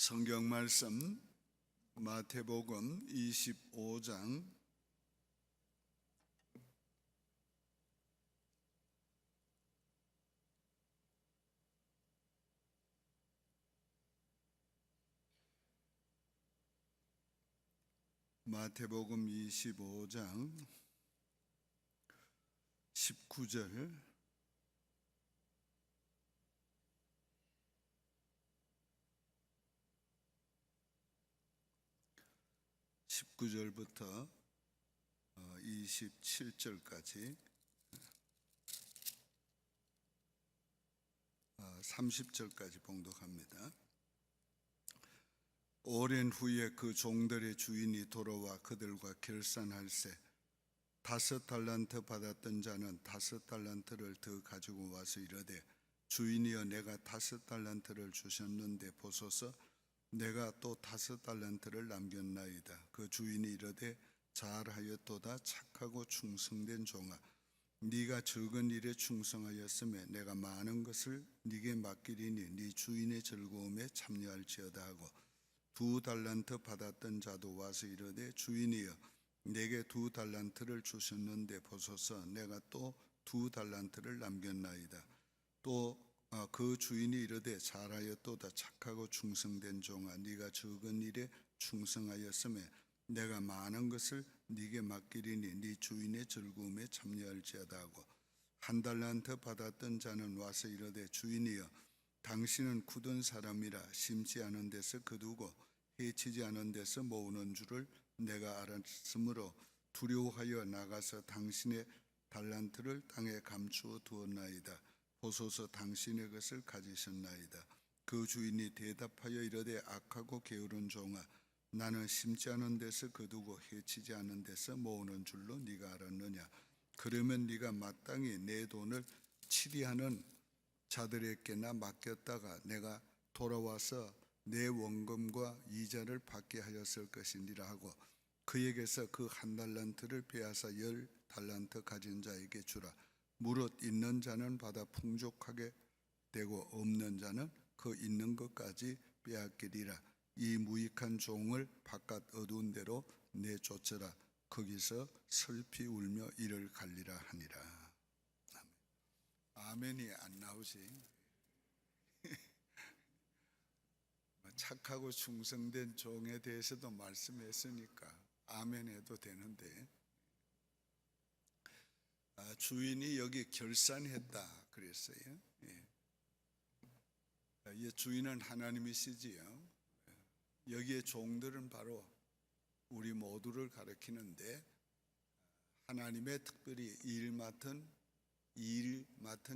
성경 말씀 마태복음 25장 19절 19절부터 27절까지 30절까지 봉독합니다. 오랜 후에 그 종들의 주인이 돌아와 그들과 결산할세 5달란트 받았던 자는 5달란트를 더 가지고 와서 이르되 주인이여 내가 5달란트를 주셨는데 보소서 내가 또 5달란트를 남겼나이다. 그 주인이 이르되 잘하였도다 착하고 충성된 종아 네가 적은 일에 충성하였으며 내가 많은 것을 네게 맡기리니 네 주인의 즐거움에 참여할지어다 하고 2달란트 받았던 자도 와서 이르되 주인이여 내게 2달란트를 주셨는데 보소서 내가 또 2달란트를 남겼나이다. 또 그 주인이 이르되 잘하였도다 착하고 충성된 종아 네가 적은 일에 충성하였으며 내가 많은 것을 네게 맡기리니 네 주인의 즐거움에 참여할지어다 하고 1달란트 받았던 자는 와서 이르되 주인이여 당신은 굳은 사람이라 심지 않은 데서 거두고 해치지 않은 데서 모으는 줄을 내가 알았으므로 두려워하여 나가서 당신의 달란트를 땅에 감추어 두었나이다. 보소서 당신의 것을 가지셨나이다. 그 주인이 대답하여 이르되 악하고 게으른 종아 나는 심지 않은 데서 거두고 해치지 않은 데서 모으는 줄로 네가 알았느냐. 그러면 네가 마땅히 내 돈을 치리하는 자들에게나 맡겼다가 내가 돌아와서 내 원금과 이자를 받게 하였을 것이니라 하고 그에게서 그 1달란트를 빼앗아 10달란트 가진 자에게 주라. 무릇 있는 자는 받아 풍족하게 되고 없는 자는 그 있는 것까지 빼앗기리라. 이 무익한 종을 바깥 어두운 데로 내쫓으라. 거기서 슬피 울며 이를 갈리라 하니라. 아멘이 안 나오지. 착하고 충성된 종에 대해서도 말씀했으니까 아멘 해도 되는데 주인이 여기 결산했다 그랬어요. 이 주인은 하나님이시지요. 여기에 종들은 바로 우리 모두를 가리키는데 하나님의 특별히 일 맡은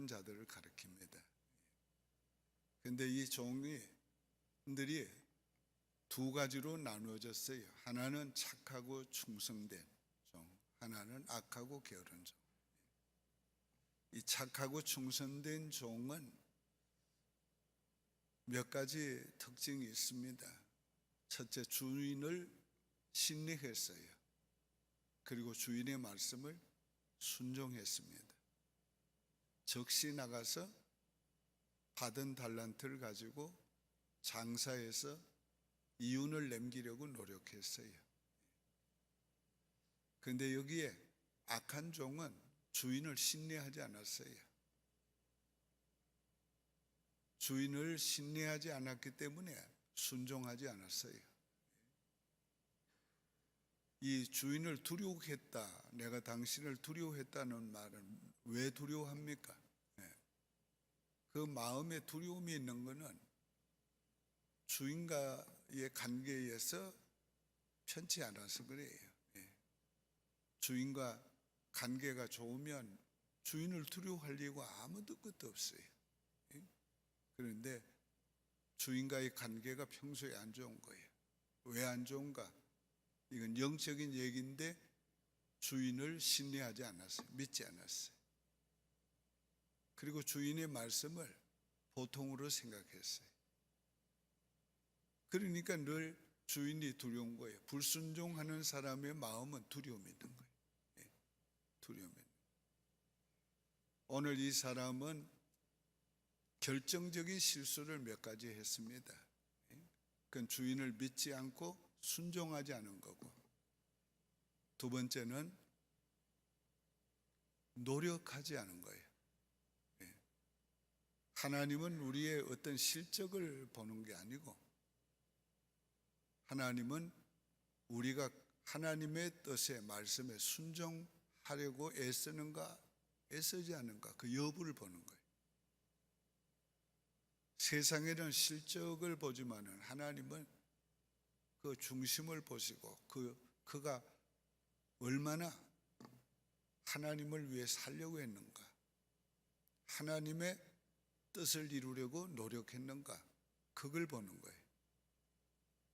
자들을 가리킵니다. 그런데 이 종들이 두 가지로 나누어졌어요. 하나는 착하고 충성된 종, 하나는 악하고 게으른 종. 이 착하고 충성된 종은 몇 가지 특징이 있습니다. 첫째, 주인을 신뢰했어요. 그리고 주인의 말씀을 순종했습니다. 즉시 나가서 받은 달란트를 가지고 장사해서 이윤을 남기려고 노력했어요. 그런데 여기에 악한 종은 주인을 신뢰하지 않았어요. 주인을 신뢰하지 않았기 때문에 순종하지 않았어요. 이 주인을 두려워했다, 내가 당신을 두려워했다는 말은 왜 두려워합니까? 그 마음에 두려움이 있는 것은 주인과의 관계에서 편치 않아서 그래요. 주인과 관계가 좋으면 주인을 두려워할 이유가 아무도 끝도 없어요. 그런데 주인과의 관계가 평소에 안 좋은 거예요. 왜 안 좋은가? 이건 영적인 얘기인데 주인을 신뢰하지 않았어요. 믿지 않았어요. 그리고 주인의 말씀을 보통으로 생각했어요. 그러니까 늘 주인이 두려운 거예요. 불순종하는 사람의 마음은 두려움이 있는 거예요. 두려움이. 오늘 이 사람은 결정적인 실수를 몇 가지 했습니다. 그건 주인을 믿지 않고 순종하지 않은 거고, 두 번째는 노력하지 않은 거예요. 예. 하나님은 우리의 어떤 실적을 보는 게 아니고, 하나님은 우리가 하나님의 뜻에, 말씀에 순종하려고 애쓰는가 애쓰지 않는가, 그 여부를 보는 거예요. 세상에는 실적을 보지만은 하나님은 그 중심을 보시고 그가 얼마나 하나님을 위해 살려고 했는가, 하나님의 뜻을 이루려고 노력했는가, 그걸 보는 거예요.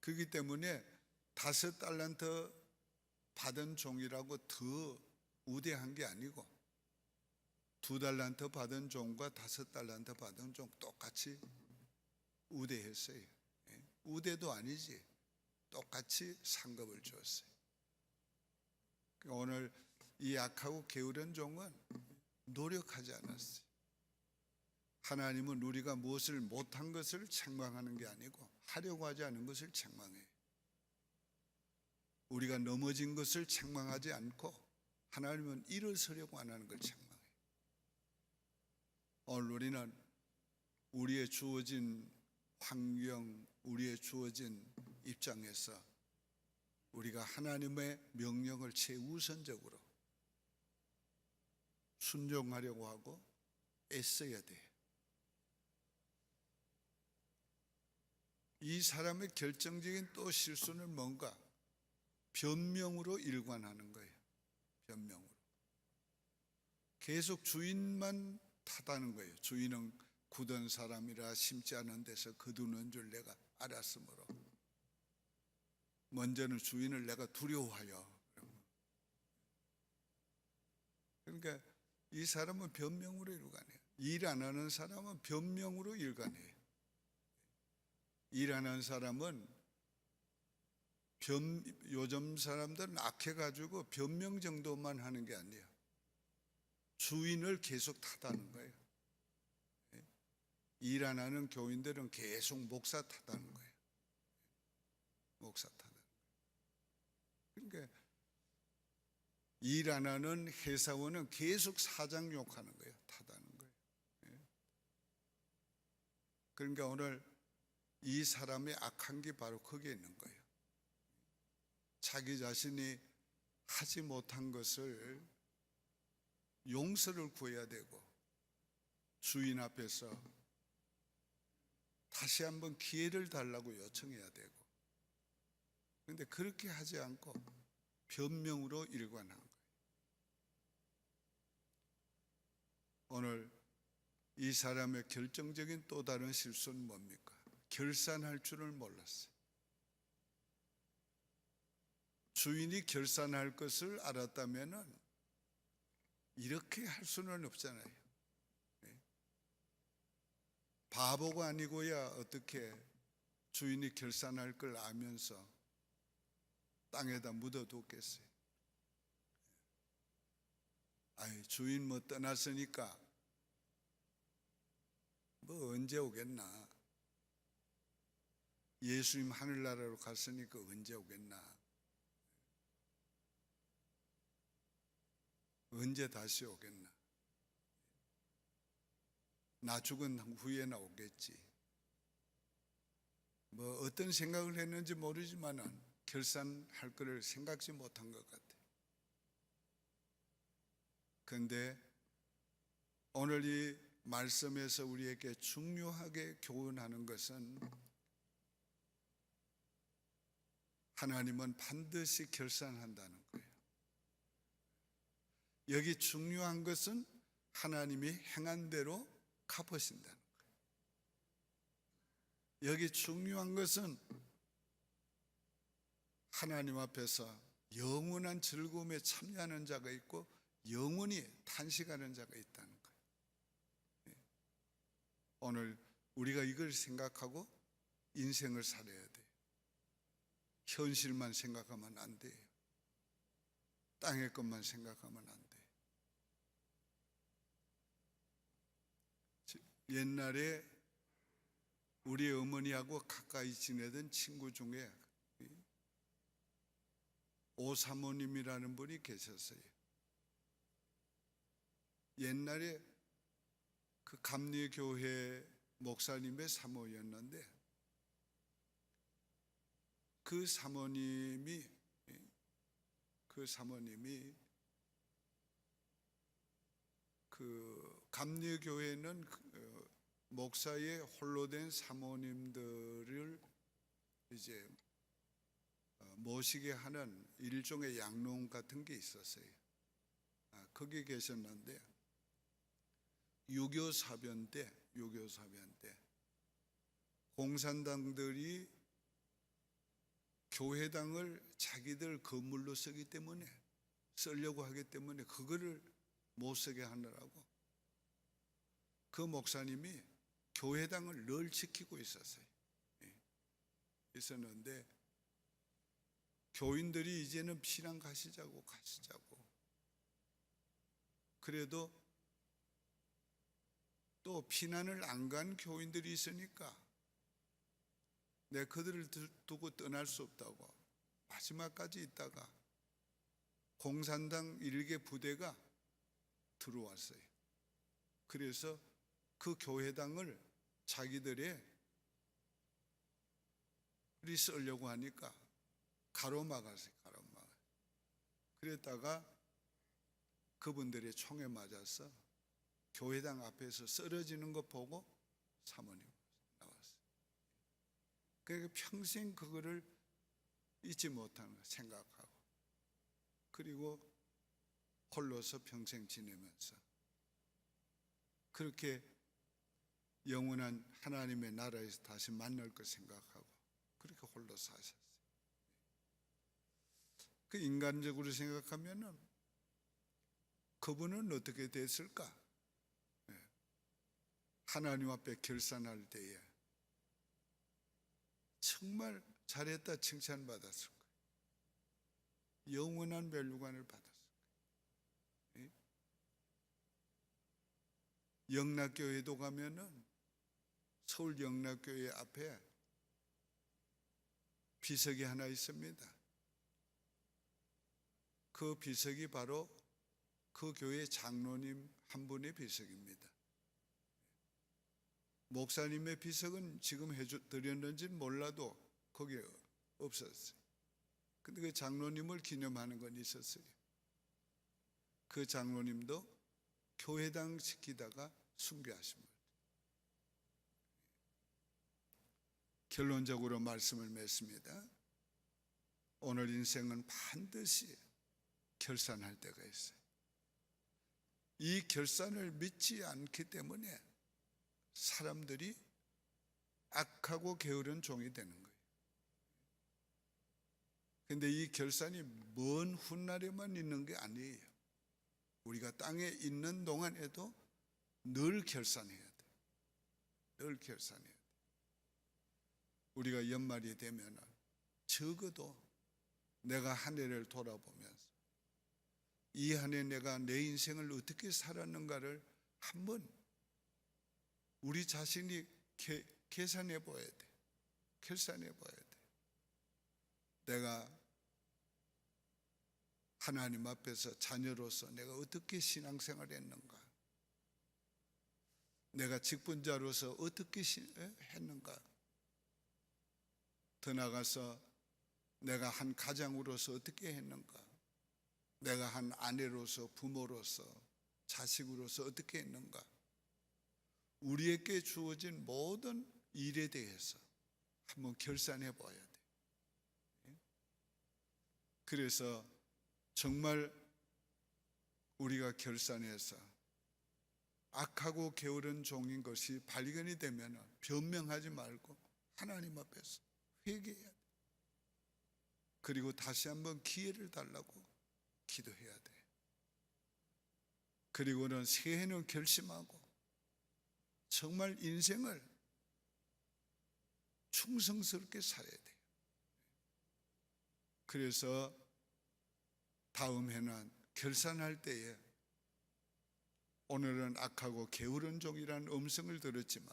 그렇기 때문에 5달란트 받은 종이라고 더 우대한 게 아니고, 2달란트 받은 종과 5달란트 받은 종 똑같이 우대했어요. 우대도 아니지, 똑같이 상급을 주었어요. 오늘 이 약하고 게으른 종은 노력하지 않았어요. 하나님은 우리가 무엇을 못한 것을 책망하는 게 아니고 하려고 하지 않은 것을 책망해요. 우리가 넘어진 것을 책망하지 않고 하나님은 일어서려고 안 하는 걸 책망해요. 오늘 우리는 우리의 주어진 환경, 우리의 주어진 입장에서 우리가 하나님의 명령을 최우선적으로 순종하려고 하고 애써야 돼요. 이 사람의 결정적인 또 실수는 뭔가? 변명으로 일관하는 거예요. 변명으로. 계속 주인만 탓하는 거예요. 주인은 굳은 사람이라 심지 않은 데서 거두는 줄 내가 알았으므로 먼저는 주인을 내가 두려워하여. 그러니까 이 사람은 변명으로 일관해요. 일 안 하는 사람은 변명으로 일관해요. 일 안 하는 사람은 요즘 사람들은 악해가지고 변명 정도만 하는 게 아니에요. 주인을 계속 탓하는 거예요. 일 안 하는 교인들은 계속 목사 탓하는 거예요. 목사 탓하는 거예요. 그러니까 일 안 하는 회사원은 계속 사장 욕하는 거예요. 탓하는 거예요. 그러니까 오늘 이 사람의 악한 게 바로 거기에 있는 거예요. 자기 자신이 하지 못한 것을 용서를 구해야 되고 주인 앞에서 다시 한번 기회를 달라고 요청해야 되고, 그런데 그렇게 하지 않고 변명으로 일관한 거예요. 오늘 이 사람의 결정적인 또 다른 실수는 뭡니까? 결산할 줄을 몰랐어요. 주인이 결산할 것을 알았다면은 이렇게 할 수는 없잖아요. 바보가 아니고야 어떻게 주인이 결산할 걸 알면서 땅에다 묻어뒀겠어요. 아이, 주인 뭐 떠났으니까 뭐 언제 오겠나, 예수님 하늘나라로 갔으니까 언제 오겠나, 언제 다시 오겠나, 나 죽은 후에나 오겠지, 뭐 어떤 생각을 했는지 모르지만은 결산할 것을 생각지 못한 것 같아요. 그런데 오늘 이 말씀에서 우리에게 중요하게 교훈하는 것은 하나님은 반드시 결산한다는 거예요. 여기 중요한 것은 하나님이 행한 대로 갚으신다는 거예요. 여기 중요한 것은 하나님 앞에서 영원한 즐거움에 참여하는 자가 있고 영원히 탄식하는 자가 있다는 거예요. 오늘 우리가 이걸 생각하고 인생을 살아야 돼요. 현실만 생각하면 안 돼요. 땅의 것만 생각하면 안 돼요. 옛날에 우리 어머니하고 가까이 지내던 친구 중에 오 사모님이라는 분이 계셨어요. 옛날에 그 감리교회 목사님의 사모였는데 그 사모님이 그 감리교회는 목사의 홀로 된 사모님들을 이제 모시게 하는 일종의 양롱 같은 게 있었어요. 거기 계셨는데 유교 사변 때 공산당들이 교회당을 자기들 건물로 쓰려고 하기 때문에 그거를 못 쓰게 하느라고 그 목사님이 교회당을 늘 지키고 있었는데 교인들이 이제는 피난 가시자고 그래도 또 피난을 안 간 교인들이 있으니까 내 그들을 두고 떠날 수 없다고 마지막까지 있다가 공산당 일개 부대가 들어왔어요. 그래서 그 교회당을 자기들이 쓰려고 하니까 가로막았어요. 그랬다가 그분들의 총에 맞아서 교회당 앞에서 쓰러지는 거 보고 사모님 나왔어요. 그러니까 평생 그거를 잊지 못하는 거 생각하고 그리고 홀로서 평생 지내면서 그렇게 영원한 하나님의 나라에서 다시 만날 것 생각하고 그렇게 홀로 사셨어요. 그 인간적으로 생각하면은 그분은 어떻게 됐을까? 하나님 앞에 결산할 때에 정말 잘했다 칭찬받았을 거예요. 영원한 멸류관을 받았을 거예요. 영락교회도 가면은 서울 영락교회 앞에 비석이 하나 있습니다. 그 비석이 바로 그 교회 장로님 한 분의 비석입니다. 목사님의 비석은 지금 드렸는지는 몰라도 거기에 없었어요. 근데 그 장로님을 기념하는 건 있었어요. 그 장로님도 교회당 지키다가 순교하신 분. 결론적으로 말씀을 맺습니다. 오늘 인생은 반드시 결산할 때가 있어요. 이 결산을 믿지 않기 때문에 사람들이 악하고 게으른 종이 되는 거예요. 근데 이 결산이 먼 훗날에만 있는 게 아니에요. 우리가 땅에 있는 동안에도 늘 결산해야 돼. 늘 결산해야 돼. 우리가 연말이 되면 적어도 내가 한 해를 돌아보면서 이 한 해 내가 내 인생을 어떻게 살았는가를 한번 우리 자신이 계산해 봐야 돼. 결산해 봐야 돼. 내가 하나님 앞에서 자녀로서 내가 어떻게 신앙생활을 했는가? 내가 직분자로서 어떻게 했는가? 더 나아가서 내가 한 가장으로서 어떻게 했는가? 내가 한 아내로서, 부모로서, 자식으로서 어떻게 했는가? 우리에게 주어진 모든 일에 대해서 한번 결산해 봐야 돼. 그래서 정말 우리가 결산해서 악하고 게으른 종인 것이 발견이 되면 변명하지 말고 하나님 앞에서 회개해야 돼. 그리고 다시 한번 기회를 달라고 기도해야 돼. 그리고는 새해는 결심하고 정말 인생을 충성스럽게 살아야 돼요. 그래서 다음 해는 결산할 때에 오늘은 악하고 게으른 종이라는 음성을 들었지만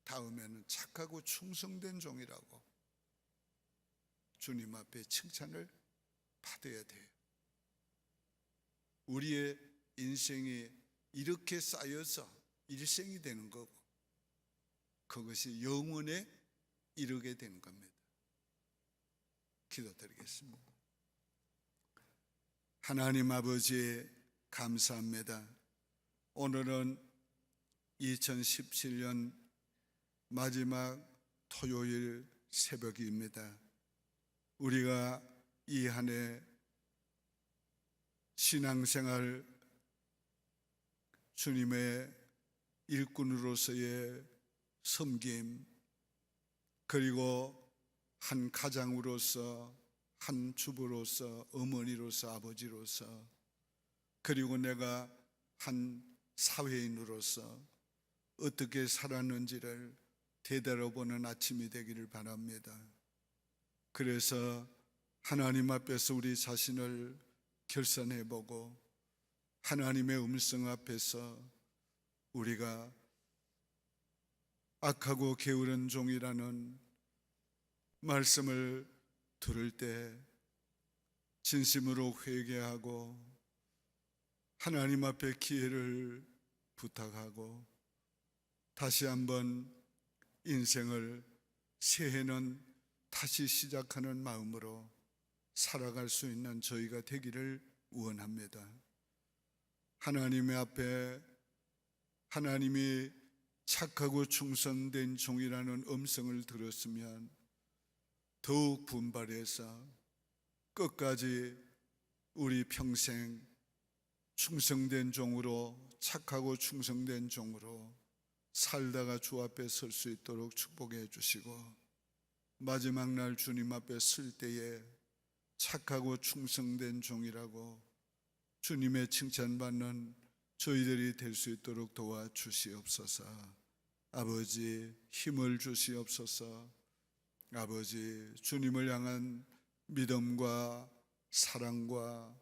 다음에는 착하고 충성된 종이라고 주님 앞에 칭찬을 받아야 돼요. 우리의 인생이 이렇게 쌓여서 일생이 되는 거고, 그것이 영원에 이르게 되는 겁니다. 기도드리겠습니다. 하나님 아버지, 감사합니다. 오늘은 2017년 마지막 토요일 새벽입니다. 우리가 이 한 해 신앙생활 주님의 일꾼으로서의 섬김, 그리고 한 가장으로서, 한 주부로서, 어머니로서, 아버지로서, 그리고 내가 한 사회인으로서 어떻게 살았는지를 되돌아보는 아침이 되기를 바랍니다. 그래서 하나님 앞에서 우리 자신을 결산해보고 하나님의 음성 앞에서 우리가 악하고 게으른 종이라는 말씀을 들을 때 진심으로 회개하고 하나님 앞에 기회를 부탁하고 다시 한번 인생을 새해는 다시 시작하는 마음으로 살아갈 수 있는 저희가 되기를 원합니다. 하나님의 앞에 하나님이 착하고 충성된 종이라는 음성을 들었으면 더욱 분발해서 끝까지 우리 평생 충성된 종으로, 착하고 충성된 종으로 살다가 주 앞에 설 수 있도록 축복해 주시고, 마지막 날 주님 앞에 설 때에 착하고 충성된 종이라고 주님의 칭찬받는 저희들이 될 수 있도록 도와주시옵소서. 아버지, 힘을 주시옵소서. 아버지, 주님을 향한 믿음과 사랑과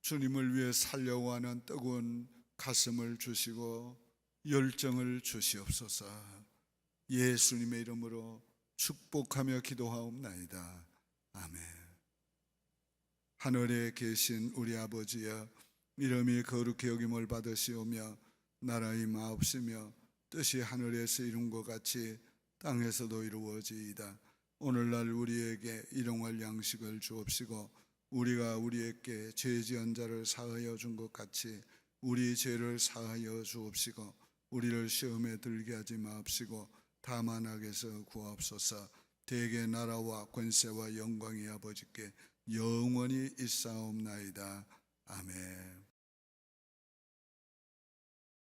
주님을 위해 살려고 하는 뜨거운 가슴을 주시고 열정을 주시옵소서. 예수님의 이름으로 축복하며 기도하옵나이다. 아멘. 하늘에 계신 우리 아버지여, 이름이 거룩히 여김을 받으시오며 나라의 마옵시며 뜻이 하늘에서 이룬 것 같이 땅에서도 이루어지이다. 오늘날 우리에게 일용할 양식을 주옵시고 우리가 우리에게 죄 지은 자를 사하여 준 것 같이 우리 죄를 사하여 주옵시고 우리를 시험에 들게 하지 마옵시고 다만 악에서 구하옵소서. 대개 나라와 권세와 영광이 아버지께 영원히 있사옵나이다. 아멘.